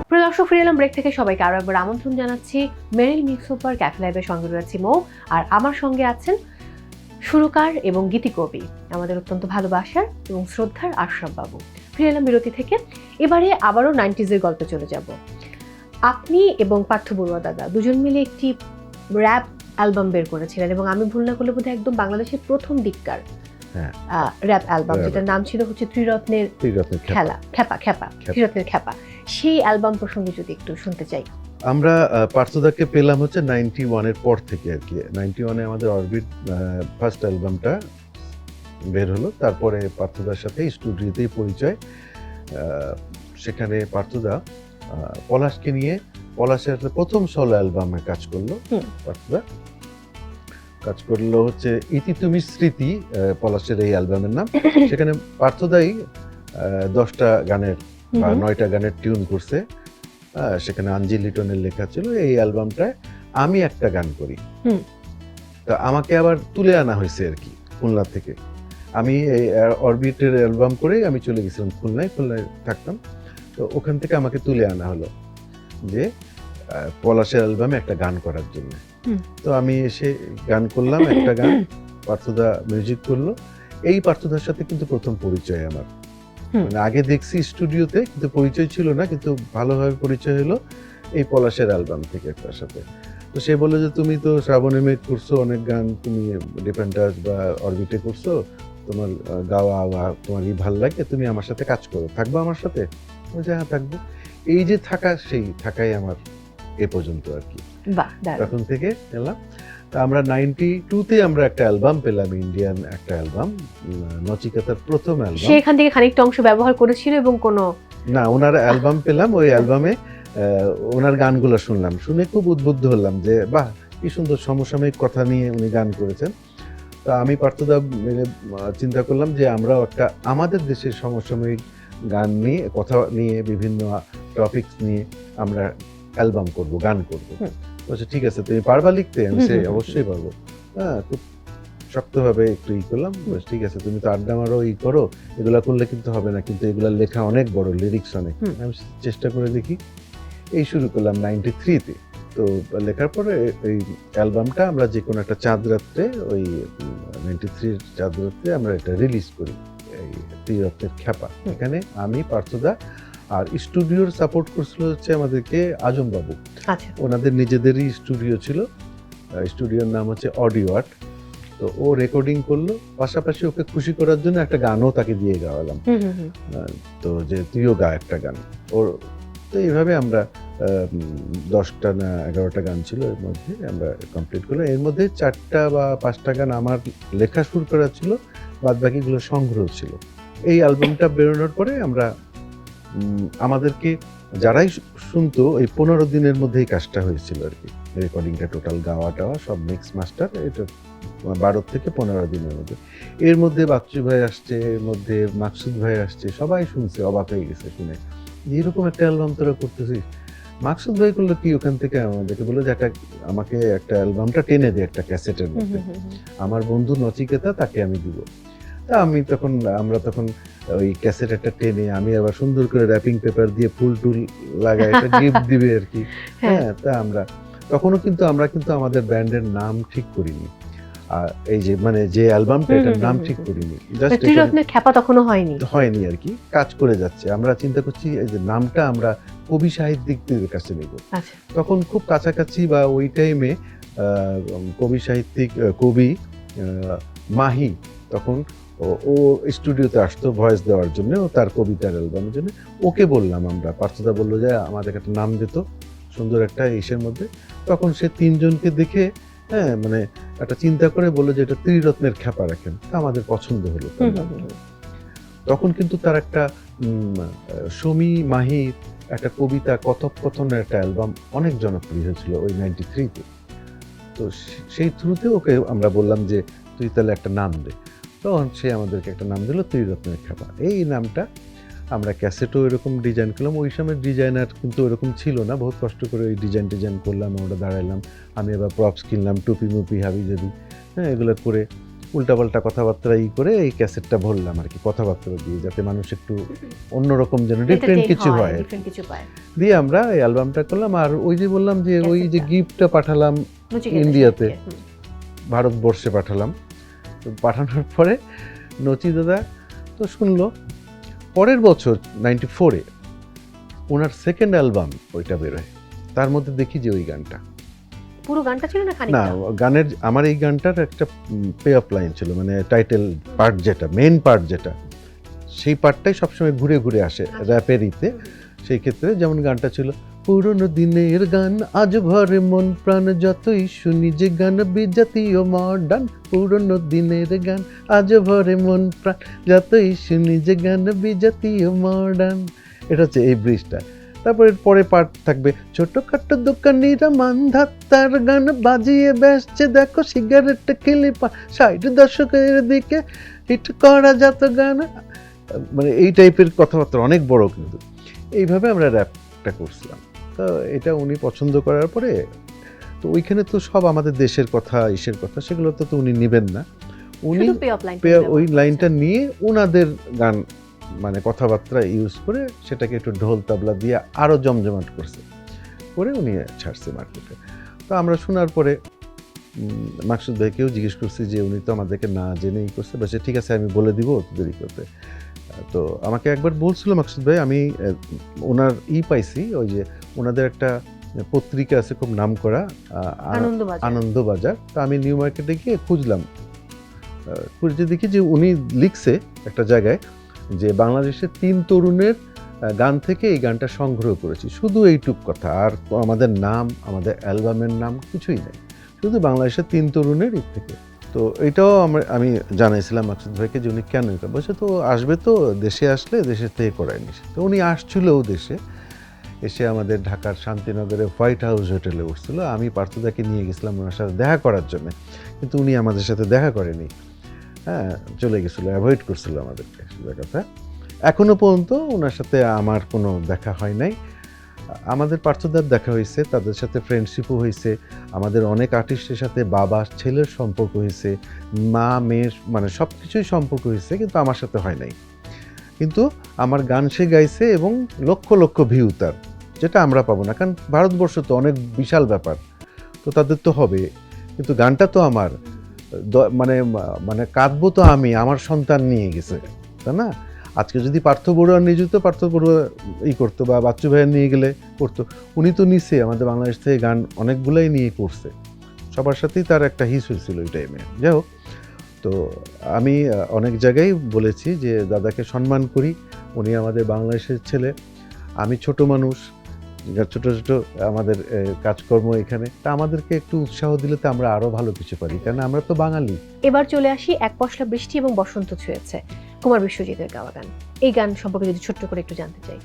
প্রিয় দর্শক, ফিরে এলাম ব্রেক থেকে। সবাইকে আরো একবার আমন্ত্রণ জানাচ্ছি মেরিল মিল্ক সোপ বার ক্যাফে লাইভের সঙ্গে রয়েছে মৌ, আর আমার সঙ্গে আছেন সুরকার এবং গীতিকবি, আমাদের অত্যন্ত ভালোবাসার এবং শ্রদ্ধার আশরাফ বাবু। ফিরে এলাম বিরতি থেকে। এবারে আবারও 90s গল্পে চলে যাব। আপনি এবং পার্থ বড়ুয়া দাদা দুজন মিলে একটি র্যাপ অ্যালবাম বের করেছিলেন, এবং আমি ভুল না করলে বোধহয় একদম বাংলাদেশের প্রথম দিককার র্যাপ অ্যালবাম, যেটার নাম ছিল হচ্ছে ত্রিরত্নের খেপা। সেই অ্যালবাম প্রসঙ্গে যদি একটু শুনতে চাই। আমরা পার্থদাকে পেলাম হচ্ছে 91-এর পর থেকে আর কি। 91-এ আমাদের অরবিট ফার্স্ট অ্যালবামটা বের হলো, তারপরে পার্থদার সাথে স্টুডিওতেই পরিচয়। সেখানে পার্থদা পলাশকে নিয়ে পলাশের প্রথম সোলো অ্যালবামে কাজ করলো। পার্থদা কাজ করলো হচ্ছে ইতি তুমি স্মৃতি, পলাশের এই অ্যালবামের নাম। সেখানে পার্থদাই 10টা গানের বা 9টা গানের টিউন করছে। সেখানে আঞ্জি লিটনের লেখা ছিল। এই অ্যালবামটায় আমি একটা গান করি, তো আমাকে আবার তুলে আনা হয়েছে আর কি খুলনা থেকে। আমি এই অরবিটের অ্যালবাম করে আমি চলে গেছিলাম খুলনায় থাকতাম, তো ওখান থেকে আমাকে তুলে আনা হলো যে পলাশের অ্যালবামে একটা গান করার জন্য। তো আমি এসে গান করলাম একটা গান, পার্থদা মিউজিক করলো। এই পার্থদার সাথে কিন্তু প্রথম পরিচয় আমার, মানে আগে দেখছি স্টুডিওতে কিন্তু পরিচয় ছিল না, কিন্তু ভালোভাবে পরিচয় হলো এই পলাশের অ্যালবাম থেকে তার সাথে। তো সে বললো যে তুমি তো শ্রাবণের মেঘ করছো, অনেক গান তুমি ডিপেন্ডার্স বা অরবিটে করছো, তোমার গাওয়া তোমার ভাল লাগে, তুমি আমার সাথে কাজ করো, থাকবো আমার সাথে? হ্যাঁ থাকবো। এই যে থাকা, সেই থাকাই আমার এ পর্যন্ত আর কি। তখন থেকে এলাম। আমরা 92-তে আমরা একটা অ্যালবাম পেলাম, ইন্ডিয়ান একটা অ্যালবাম, নচিকেতার প্রথম অ্যালবাম। সেখান থেকে খানিকটা অংশ ব্যবহার করেছিল এবং কোনো না, ওনার অ্যালবাম পেলাম। ওই অ্যালবামে ওনার গানগুলো শুনলাম, শুনে খুব উদ্বুদ্ধ হলাম যে বাহ, কি সুন্দর সমসাময়িক কথা নিয়ে উনি গান করেছেন। তো আমি পার্থদা মিলে চিন্তা করলাম যে আমরাও একটা আমাদের দেশের সমসাময়িক গান নিয়ে, কথা নিয়ে, বিভিন্ন টপিকস নিয়ে আমরা অ্যালবাম করব, গান করব। বলছে ঠিক আছে, তুমি পারবা লিখতে? আমি সে অবশ্যই পারবো। হ্যাঁ, খুব শক্তভাবে একটু করলাম। ঠিক আছে, তুমি তো আড্ডা মারো, করো, এগুলা করলে কিন্তু হবে না, কিন্তু এগুলা লেখা অনেক বড়, লিরিক্স অনেক, আমি চেষ্টা করে দেখি। এই শুরু করলাম 93-তে। তো লেখার পরে এই অ্যালবামটা আমরা যে কোনো একটা চাঁদ রাত্রে, ওই 93-র চাঁদ রাত্রে আমরা এটা রিলিজ করি, এই ত্রিরত্নের খেপা। এখানে আমি, পার্থদা, আর স্টুডিওর সাপোর্ট করছিল হচ্ছে আমাদেরকে আজম বাবু। আচ্ছা। ওনাদের নিজেদেরই স্টুডিও ছিল, স্টুডিওর নাম হচ্ছে অডিও আর্ট। তো ও রেকর্ডিং করলো, পাশাপাশি ওকে খুশি করার জন্য একটা গানও তাকে দিয়ে গাওয়ালাম। তো যে তুইও গা একটা গান ওর। তো এইভাবে আমরা 10টা না 11টা গান ছিল, এর মধ্যে আমরা কমপ্লিট করলাম। এর মধ্যে 4টা বা 5টা গান আমার লেখা শুরু করা ছিল, বাদ বাকিগুলো সংগ্রহ ছিল। এই অ্যালবামটা বেরোনোর পরে আমরা আমাদেরকে যারাই শুনতো এই 15 দিনের মধ্যেই কাজটা হয়েছিল আর কি। রেকর্ডিংটা টোটাল গাওয়া টাওয়া সব মিক্স মাস্টার, এটা 12 থেকে 15 দিনের মধ্যে। এর মধ্যে বাচ্চু ভাই আসছে, এর মধ্যে মাকসুদ ভাই আসছে, সবাই শুনছে, অবাক হয়ে গেছে শুনে, এরকম একটা অ্যালবাম তোরা করতেছিস। মাকসুদ ভাই করলো কি, ওখান থেকে আমাদেরকে বললো যে আমাকে একটা অ্যালবামটা টেনে দে একটা ক্যাসেটের মধ্যে, আমার বন্ধু নচিকেতা তাকে আমি দিব। তা আমরা তখন ওই ক্যাসেট একটা টেনে, আমি আবার সুন্দর করে র্যাপিং পেপার দিয়ে ফুল টুল লাগাই একটা গিফট দিবে আর কি। হ্যাঁ, তা তখনও কিন্তু আমরা আমাদের ব্যান্ডের নাম ঠিক করিনি। আর এই যে মানে যে অ্যালবামটা, এটার নাম ঠিক করিনি, জাস্ট ত্রিরত্নের খ্যাপা তখনও হয়নি আর কি, কাজ করে যাচ্ছে। আমরা চিন্তা করছি এই যে নামটা আমরা কবি সাহিত্যিকদের কাছে নেব। তখন খুব কাছাকাছি বা ওই টাইমে কবি সাহিত্যিক কবি মাহি তখন ও স্টুডিওতে আসতো ভয়েস দেওয়ার জন্য, ও তার কবিতার অ্যালবামের জন্য। ওকে বললাম আমরা, পার্থদা বললো যে আমাদের একটা নাম দিত সুন্দর একটা ইসের মধ্যে। তখন সে 3 জনকে দেখে মানে একটা চিন্তা করে বললো যে এটা ত্রিরত্নের খ্যাপা রাখেন। তা আমাদের পছন্দ হলো। তখন কিন্তু তার একটা সমী মাহির একটা কবিতা কথোপকথনের একটা অ্যালবাম অনেক জনপ্রিয় হয়েছিল ওই 93-তে। তো সেই থ্রুতে ওকে আমরা বললাম যে তুই তাহলে একটা নাম দে। তখন সে আমাদেরকে একটা নাম দিল ত্রিরত্নের খ্যাপা। এই নামটা আমরা ক্যাসেটও এরকম ডিজাইন করলাম। ওই সময় ডিজাইনার কিন্তু ওরকম ছিল না, বহুত কষ্ট করে ওই ডিজাইন করলাম, আমরা দাঁড়াইলাম, আমি এবার প্রপস কিনলাম, টুপি মুপি হাবি যদি, এগুলো করে উল্টাপাল্টা কথাবার্তা করে এই ক্যাসেটটা ভরলাম আর কি, কথাবার্তা দিয়ে, যাতে মানুষ একটু অন্যরকম যেন ডিফারেন্ট কিছু হয় দিয়ে আমরা এই অ্যালবামটা করলাম। আর ওই যে বললাম যে ওই যে গিফটটা পাঠালাম ইন্ডিয়াতে, ভারতবর্ষে পাঠালাম। তো পাঠানোর পরে নচি দাদা তো শুনলো। পরের বছর 94-এ ওনার সেকেন্ড অ্যালবাম ওইটা বেরোয়, তার মধ্যে দেখি যে ওই গানটা, পুরো গানটা ছিল না না গানের, আমার এই গানটার একটা পে অফ লাইন ছিল, মানে টাইটেল পার্ট যেটা, মেন পার্ট যেটা, সেই পার্টটাই সবসময় ঘুরে ঘুরে আসে র্যাপেরিতে। সেই ক্ষেত্রে যেমন গানটা ছিল, পুরনো দিনের গান আজ ভরে মন প্রাণ, যতই শুনি যে গান বিজাতীয় মডার্ন। পুরনো দিনের গান আজ ভরে মন প্রাণ, যতই শুনি যে গান বিজাতীয় মডার্ন। এটা হচ্ছে এই ব্রিজটা। তারপরে পরে পার্ট থাকবে, ছোটখাটো দোকানিরা মানধাত্তার গান বাজিয়ে বেসছে, দেখো সিগারেট খেলে 60 দশকের দিকে হিট করা যত গান, মানে এই টাইপের কথাবার্তা অনেক বড়। কিন্তু এইভাবে আমরা র্যাপটা করছিলাম। তো এটা উনি পছন্দ করার পরে, তো ওইখানে তো সব আমাদের দেশের কথা, ইসের কথা, সেগুলো তো উনি নেবেন না। উনি ওই লাইনটা নিয়ে ওনাদের গান মানে কথাবার্তা ইউজ করে সেটাকে একটু ঢোল তাবলা দিয়ে আরও জমজমাট করছে, করে উনি ছাড়ছে মার্কেটে। তো আমরা শোনার পরে মাকসুদ ভাইকেও জিজ্ঞেস করছি যে উনি তো আমাদেরকে না জেনেই করছে, বলছে ঠিক আছে আমি বলে দিব দেরি করতে। তো আমাকে একবার বলছিল মাকসুদ ভাই, আমি ওনার পাইছি, ওই যে ওনাদের একটা পত্রিকা আছে খুব নাম করা, আনন্দবাজার। তো আমি নিউ মার্কেটে গিয়ে খুঁজলাম, খুঁজে দেখি যে উনি লিখছে একটা জায়গায় যে বাংলাদেশের 3 তরুণের গান থেকে এই গানটা সংগ্রহ করেছি, শুধু এইটুক কথা। আর আমাদের নাম, আমাদের অ্যালবামের নাম কিছুই নেই, শুধু বাংলাদেশের 3 তরুণের থেকে। তো এটাও আমি জানাইছিলাম মাকসুদ ভাইকে যে উনি কেন এটা বলছে, তো আসবে, তো দেশে আসলে দেশের থেকে করায়নি। তো উনি আসছিলও দেশে, এসে আমাদের ঢাকার শান্তিনগরে হোয়াইট হাউস হোটেলে উঠছিল। আমি পার্থদাকে নিয়ে গেছিলাম ওনার সাথে দেখা করার জন্য, কিন্তু উনি আমাদের সাথে দেখা করেনি, চলে গেছিলো, অ্যাভয়েড করছিল আমাদেরকে। সোজা কথা, এখনো পর্যন্ত ওনার সাথে আমার কোনো দেখা হয় নাই। আমাদের পার্থদার দেখা হয়েছে, তাদের সাথে ফ্রেন্ডশিপও হয়েছে, আমাদের অনেক আর্টিস্টের সাথে বাবা ছেলের সম্পর্ক হয়েছে, মা মেয়ের, মানে সব কিছুই সম্পর্ক হয়েছে, কিন্তু আমার সাথে হয় নাই। কিন্তু আমার গান সে গাইছে এবং লক্ষ লক্ষ ভিউ তার, যেটা আমরা পাবো না, কারণ ভারতবর্ষ তো অনেক বিশাল ব্যাপার, তো তাদের তো হবে। কিন্তু গানটা তো আমার, মানে কাঁদবো তো আমি, আমার সন্তান নিয়ে গেছে, তাই না? আজকে যদি পার্থ বড়ুয়া নিয়ে যেত, পার্থ বড়ুয়া করতো, বা বাচ্চু ভাইয়া নিয়ে গেলে করতো। উনি তো নিচে আমাদের বাংলাদেশ থেকে গান অনেকগুলাই নিয়ে করছে, সবার সাথেই তার একটা হিস হয়েছিল ওই টাইমে। যাই হোক, তো আমি অনেক জায়গায় বলেছি যে দাদাকে সম্মান করি, উনি আমাদের বাংলাদেশের ছেলে, আমি ছোট মানুষ, ছোট ছোট আমাদের কাজকর্ম এখানে, তা আমাদেরকে একটু উৎসাহ দিলে তো আমরা আরো ভালো কিছু পারি, কারণ আমরা তো বাঙালি। এবার চলে আসি এক পশলা বৃষ্টি এবং বসন্ত ছুঁয়েছে, কুমার বিশ্বজিতের গাওয়া গান। এই গান সম্পর্কে যদি ছোট্ট করে একটু জানতে চাই।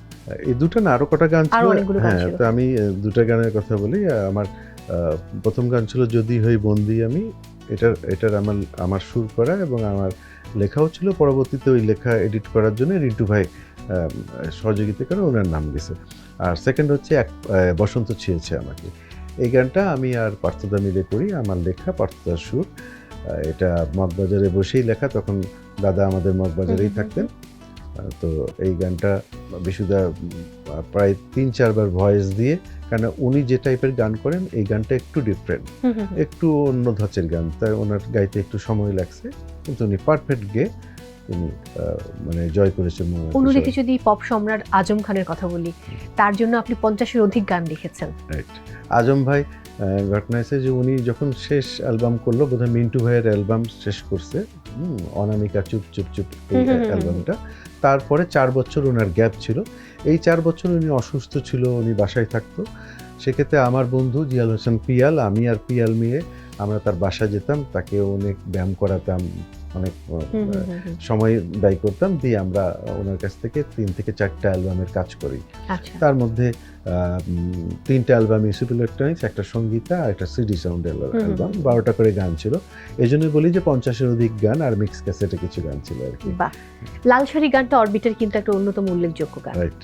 এই দুটো না, আরো কটা গান আরো ছিল। অনেকগুলো গান হ্যাঁ, ছিল। তো আমি দুটো গানের কথা বলি। আমার প্রথম গান ছিল যদি হই বন্দি আমি, এটার আমার সুর করা এবং আমার লেখাও ছিল। পরবর্তীতে ওই লেখা এডিট করার জন্য রিন্টু ভাই সহযোগিতা করে ওনার নাম দিয়েছে। আর সেকেন্ড হচ্ছে বসন্ত ছিঁড়েছে আমাকে। এই গানটা আমি আর পার্থদা মিলে করি, আমার লেখা, পার্থদার সুর। এটা মগবাজারে বসেই লেখা, তখন দাদা আমাদের মগবাজারেই থাকতেন। তো এই গানটা বিশুদা প্রায় 3-4 বার ভয়েস দিয়ে, কারণ উনি যে টাইপের গান করেন এই গানটা একটু ডিফারেন্ট, একটু অন্য ধাঁচের গান, তাই ওনার গাইতে একটু সময় লাগছে, কিন্তু উনি পারফেক্ট গেয়ে তিনি মানে জয় করেছেন। অন্যদিকে যদি পপ সম্রাট আজম খানের কথা বলি, তার জন্য আপনি 50-এর অধিক গান লিখেছেন। রাইট। আজম ভাই, ঘটনা হয়েছে যে উনি যখন শেষ অ্যালবাম করলো, বোধহয় মিন্টু ভাইয়ের অ্যালবাম শেষ করছে, অনামিকা চুপ চুপ চুপ, এই অ্যালবামটা, তারপরে 4 বছর ওনার গ্যাপ ছিল। এই 4 বছর উনি অসুস্থ ছিল, উনি বাসায় থাকতো। সেক্ষেত্রে আমার বন্ধু জিয়াল হোসেন পিয়াল, আমি আর পিয়াল মিলে আমরা তার বাসায় যেতাম, তাকে অনেক ব্যায়াম করাতাম, অনেক সময় ব্যয় করতাম, দিয়ে আমরা ওনার কাছ থেকে 3 থেকে 4টা অ্যালবামের কাজ করি। তার মধ্যে 3টা অ্যালবাম ইউসুফ ইলেকট্রনিক্স, একটা সঙ্গীতা আর একটা সিডি সাউন্ড অ্যালবাম, 12টা করে গান ছিল। এই জন্যই বলি যে 50-এর অধিক গান, আর মিক্স ক্যাসেটে কিছু গান ছিল আর কি। লাল শাড়ি গানটা অরবিটের কিন্তু একটা অন্যতম উল্লেখযোগ্য গান। রাইট।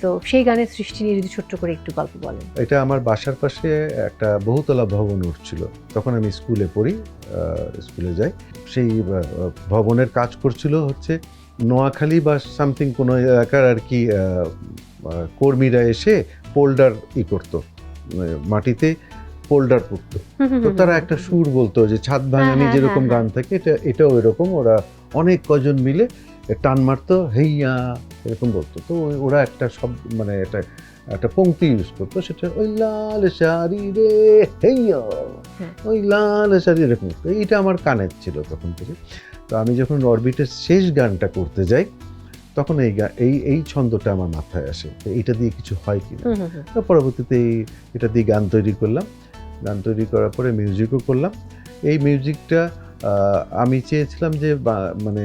তো সেই গানের সৃষ্টি নিয়ে যদি ছোট্ট করে একটু গল্প বলেন। এটা আমার বাসার পাশে একটা বহুতলা ভবন উঠছিল, তখন আমি স্কুলে পড়ি, স্কুলে যাই। সেই ভবনের কাজ করছিল হচ্ছে নোয়াখালী বা সামথিং কোনো এলাকার আর কি কর্মীরা এসে পোল্ডার করতো, মাটিতে পোল্ডার করতো। তো তারা একটা সুর বলতো যে ছাদ ভাঙানি যেরকম গান থাকে, এটাও এরকম, ওরা অনেক কজন মিলে টান মারতো, হেইয়া এরকম বলতো। তো ওরা একটা সব মানে একটা পংক্তি ইউজ করতো, সেটা ওই লাল শাড়ি রে হেইয়া, ওই লাল শাড়ি এরকম। তো এইটা আমার কানের ছিল তখন থেকে। তো আমি যখন অরবিটের শেষ গানটা করতে যাই, তখন এই ছন্দটা আমার মাথায় আসে, এইটা দিয়ে কিছু হয় কিনা। তো পরবর্তীতে এটা দিয়ে গান তৈরি করলাম। গান তৈরি করার পরে মিউজিকও করলাম। এই মিউজিকটা আমি চেয়েছিলাম যে মানে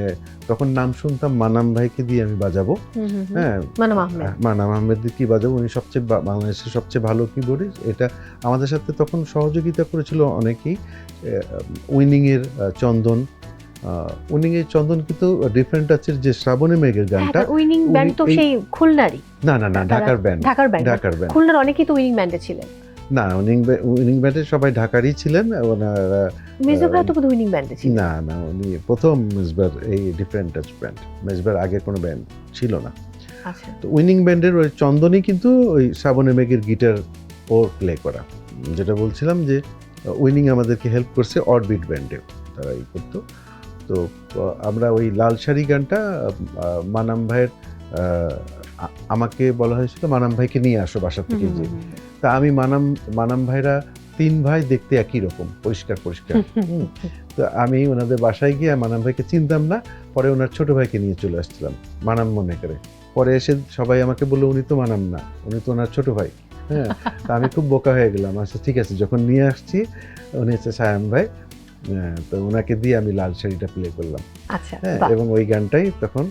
তখন নাম শুনতাম মানাম ভাইকে দিয়ে আমি বাজাবো। হ্যাঁ, মানাম আহমেদ কি বাজাবো, উনি বাংলাদেশের সবচেয়ে ভালো কিবোর্ডিস্ট। এটা আমাদের সাথে তখন সহযোগিতা করেছিল অনেকেই। উইনিংয়ের চন্দন, উইনিংয়ের চন্দন কিন্তু ডিফারেন্ট আছে, যে শ্রাবণী মেঘের গানটা। উইনিং ব্যান্ড তো সেই খুলনারই? না, ঢাকার ব্যান্ড। ঢাকার ব্যান্ড। খুলনার অনেকেই তো উইনিং ব্যান্ডে ছিলেন। না, উইনিং ব্যান্ডে সবাই ঢাকারই ছিলেন। ওনারা মেজবা তো বোধহয় উইনিং ব্যান্ডে ছিলেন। না, উনি প্রথম মেজবার, এই ডিফারেন্ট টাচ ব্যান্ড। মেজবার আগে কোনো ব্যান্ড ছিল না। আচ্ছা। তো উইনিং ব্যান্ডের ওই চন্দনই কিন্তু ওই শ্রাবণী মেঘের গিটার ওর প্লে করা। যেটা বলছিলাম যে উইনিং আমাদেরকে হেল্প করছে অরবিট ব্যান্ডে, তারা করতো। তো আমরা ওই লাল শাড়ি গানটা মানাম ভাইয়ের, আমাকে বলা হয়েছিল মানাম ভাইকে নিয়ে আসো বাসা থেকে। যে তা আমি মানাম ভাইরা 3 ভাই দেখতে একই রকম, পরিষ্কার। তো আমি ওনাদের বাসায় গিয়ে মানাম ভাইকে চিনতাম না, পরে ওনার ছোট ভাইকে নিয়ে চলে আসছিলাম মানাম মনে করে। পরে এসে সবাই আমাকে বললো উনি তো মানাম না, উনি তো ওনার ছোট ভাই। হ্যাঁ, তা আমি খুব বোকা হয়ে গেলাম। আচ্ছা ঠিক আছে, যখন নিয়ে আসছি উনি হচ্ছে সায়াম ভাই, তো ওনাকে দিয়ে আমি লাল শাড়িটা প্লে করলাম। আচ্ছা। এবং ওই গানটাই তখন,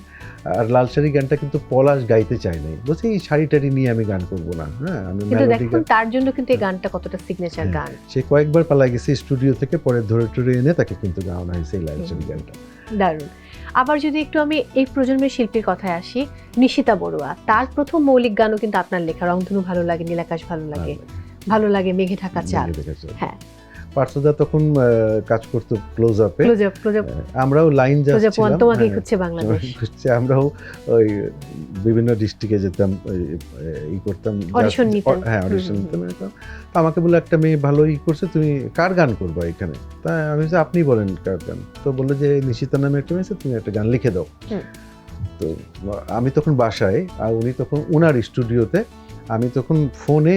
আর লাল শাড়ি গানটা কিন্তু পলাশ গাইতে চাই নাই, বলছে এই শাড়িটারি নিয়ে আমি গান করবো না। হ্যাঁ, আমি মেলোডি গান। তার জন্য কিন্তু এই গানটা কতটা সিগনেচার গান। সে কয়েকবার পালা গেছে স্টুডিও থেকে, পরে ধরে এনে তাকে কিন্তু গাওয়া হয়েছে এই লাল শাড়ি গানটা। দারুণ। আবার যদি একটু আমি এই প্রজন্মের শিল্পীর কথায় আসি, নিশিতা বড়ুয়া, তার প্রথম মৌলিক গানও কিন্তু আপনার লেখা। রংধনু ভালো লাগে, নীলাকাশ ভালো লাগে, মেঘে ঢাকা চাঁদ। হ্যাঁ, পার্থদা তখন কাজ করতো ক্লোজ আপে। আমরাও লাইন যাচ্ছিলাম, তোমাকে খুঁজছে বাংলাদেশ, আমরাও ওই বিভিন্ন ডিস্ট্রিক্টে যেতাম, করতাম, অডিশন নিতাম। হ্যাঁ, অডিশন নিতাম। আমাকে বলে একটা মেয়ে ভালো করছে, তুমি কার গান করবা এখানে? তাই আমি আপনি বলেন কার গান। তো বললো যে নিশিতা নামে একটা মেয়ে, তুমি একটা গান লিখে দাও। তো আমি তখন বাসায়, আর উনি তখন ওনার স্টুডিওতে। আমি তখন ফোনে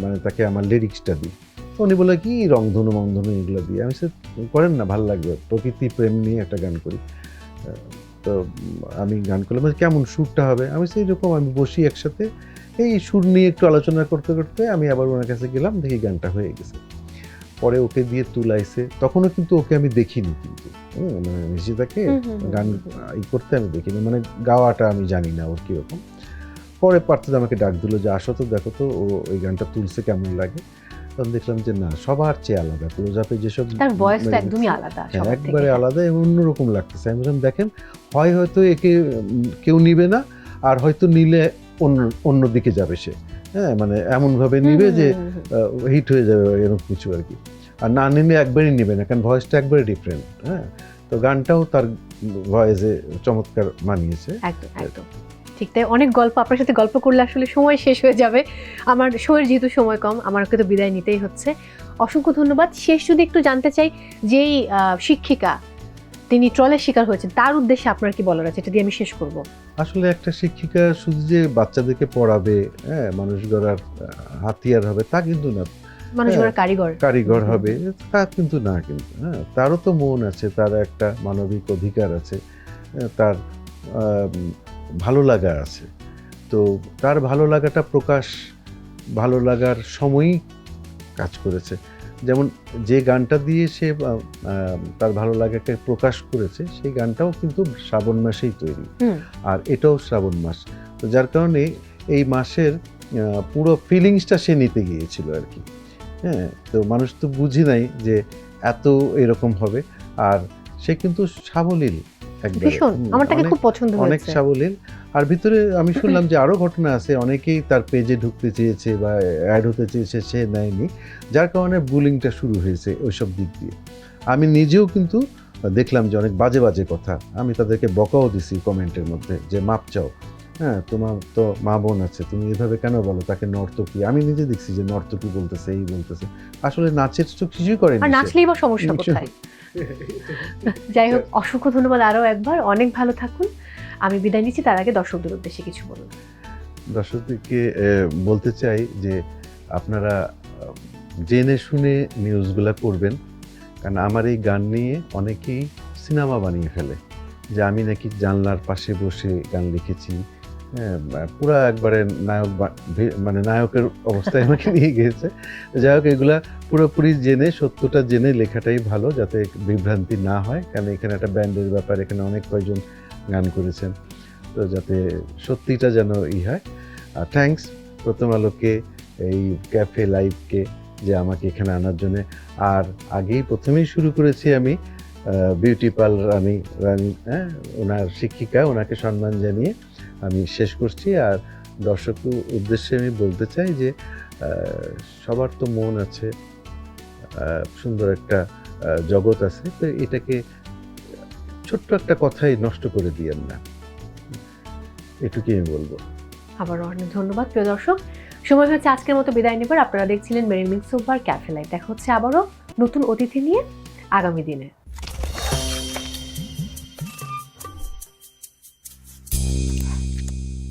মানে তাকে আমার লিরিক্সটা দিই। তো উনি বলে কি রংধনু মংধনু এগুলো দিয়ে। আমি সে করেন না, ভালো লাগবে, প্রকৃতি প্রেম নিয়ে একটা গান করি। তো আমি গান করলাম, কেমন সুরটা হবে। আমি সেই রকম আমি বসি একসাথে, এই সুর নিয়ে একটু আলোচনা করতে করতে আমি আবার ওনার কাছে গেলাম, দেখি গানটা হয়ে গেছে। পরে ওকে দিয়ে তুলাইছে, তখনও কিন্তু ওকে আমি দেখিনি, কিন্তু মানে নিশিতাকে গান করতে আমি দেখিনি, মানে গাওয়াটা আমি জানি না ওর কীরকম। পরে পার্থিত আমাকে ডাক দিল যে আসো তো, দেখো তো ও ওই গানটা তুলছে কেমন লাগে। তখন দেখলাম যে না, সবার চেয়ে আলাদা। ক্লোজ আপে যেসব তার ভয়েসটা একদমই আলাদা, একবারে আলাদা এবং অন্যরকম লাগতেছে। আমি বললাম দেখেন, হয়তো একে কেউ নিবে না, আর হয়তো নিলে অন্য দিকে যাবে সে, হ্যাঁ, মানে এমনভাবে নিবে যে হিট হয়ে যাবে এরকম কিছু আর কি। আর না নিলে একবারই নিবে না, কারণ ভয়েসটা একবারে ডিফারেন্ট। হ্যাঁ, তো গানটাও তার ভয়েসে চমৎকার মানিয়েছে। একদম একদম ঠিক তাই। অনেক গল্প, আপনার সাথে গল্প করলে আসলে সময় শেষ হয়ে যাবে। আমার শোয়ের যেহেতু সময় কম, আমাকে তো বিদায় নিতেই হচ্ছে। অসংখ্য ধন্যবাদ। শেষ যদি একটু জানতে চাই, যেই শিক্ষিকা তিনি ট্রলের শিকার হয়েছেন, তার উদ্দেশ্যে আপনার কি বলার আছে, এটা দিয়ে আমি শেষ করব। আসলে একটা শিক্ষিকা শুধু যে বাচ্চাদেরকে পড়াবে, হ্যাঁ, মানুষ গড়ার হাতিয়ার হবে তা কিন্তু না, মানুষ গড়ার কারিগর হবে তা কিন্তু না। কিন্তু হ্যাঁ, তারও তো মন আছে, তার একটা মানবিক অধিকার আছে, তার ভালো লাগা আছে। তো তার ভালো লাগাটা প্রকাশ, ভালো লাগার সময়ই কাজ করেছে। যেমন যে গানটা দিয়ে সে তার ভালো লাগাকে প্রকাশ করেছে, সেই গানটাও কিন্তু শ্রাবণ মাসেই তৈরি, আর এটাও শ্রাবণ মাস। তো যার কারণে এই মাসের পুরো ফিলিংসটা সে নিতে গিয়েছিল আর কি। হ্যাঁ, তো মানুষ তো বুঝি নাই যে এত এরকম হবে। আর সে কিন্তু সাবলীল, ভীষণ, আমার তাকে খুব পছন্দ হয়েছে, অনেক সাবলীল। আর ভিতরে আমি শুনলাম যে আরও ঘটনা আছে, অনেকেই তার পেজে ঢুকতে চেয়েছে বা অ্যাড হতে চেয়েছে, সে নেয়নি, যার কারণে বুলিংটা শুরু হয়েছে ওইসব দিক দিয়ে। আমি নিজেও কিন্তু দেখলাম যে অনেক বাজে বাজে কথা, আমি তাদেরকে বকাও দিছি কমেন্টের মধ্যে যে মাপ চাও, হ্যাঁ, তোমার তো মা বোন আছে, তুমি এভাবে কেন বলো তাকে নর্তকী। আমি নিজে দেখছি যে নর্তকী বলতেছে, এই বলতেছে, আসলে নাচের তো কিছুই করেনি, আর নাচলেই বা সমস্যা কোথায়। যাই হোক, অসংখ্য ধন্যবাদ আরও একবার, অনেক ভালো থাকুন। আমি বিদায় নিচ্ছি, তার আগে দর্শকদের উদ্দেশ্যে কিছু বলুন। দর্শকদেরকে বলতে চাই যে আপনারা জেনে শুনে নিউজগুলো করবেন, কারণ আমার এই গান নিয়ে অনেকেই সিনেমা বানিয়ে ফেলে যে আমি নাকি জানলার পাশে বসে গান লিখেছি। হ্যাঁ, পুরা একবারে নায়ক, মানে নায়কের অবস্থায় আমাকে নিয়ে গিয়েছে। যাই হোক, এগুলা পুরোপুরি জেনে, সত্যটা জেনে লেখাটাই ভালো, যাতে বিভ্রান্তি না হয়, কারণ এখানে একটা ব্যান্ডের ব্যাপার, এখানে অনেক কয়জন গান করেছেন, তো যাতে সত্যিটা যেন হয়। আর থ্যাঙ্কস প্রথম আলোকে, এই ক্যাফে লাইভকে, যে আমাকে এখানে আনার জন্যে। আর আগেই প্রথমেই শুরু করেছি আমি বিউটি পার্লার রানী, হ্যাঁ, ওনার শিক্ষিকা, ওনাকে সম্মান জানিয়ে আমি শেষ করছি। আর দর্শকের উদ্দেশ্যে আমি বলতে চাই যে সবার তো মন আছে, সুন্দর একটা জগৎ আছে, তো এটাকে ছোট্ট একটা কথাই নষ্ট করে দিয়েন না, এটুকুই আমি বলবো। আবারও অনেক ধন্যবাদ প্রিয় দর্শক। সময় হচ্ছে আজকের মতো বিদায় নেবার। আপনারা দেখছিলেন Meril milk soap bar cafe live. দেখা হচ্ছে আবারও নতুন অতিথি নিয়ে আগামী দিনে।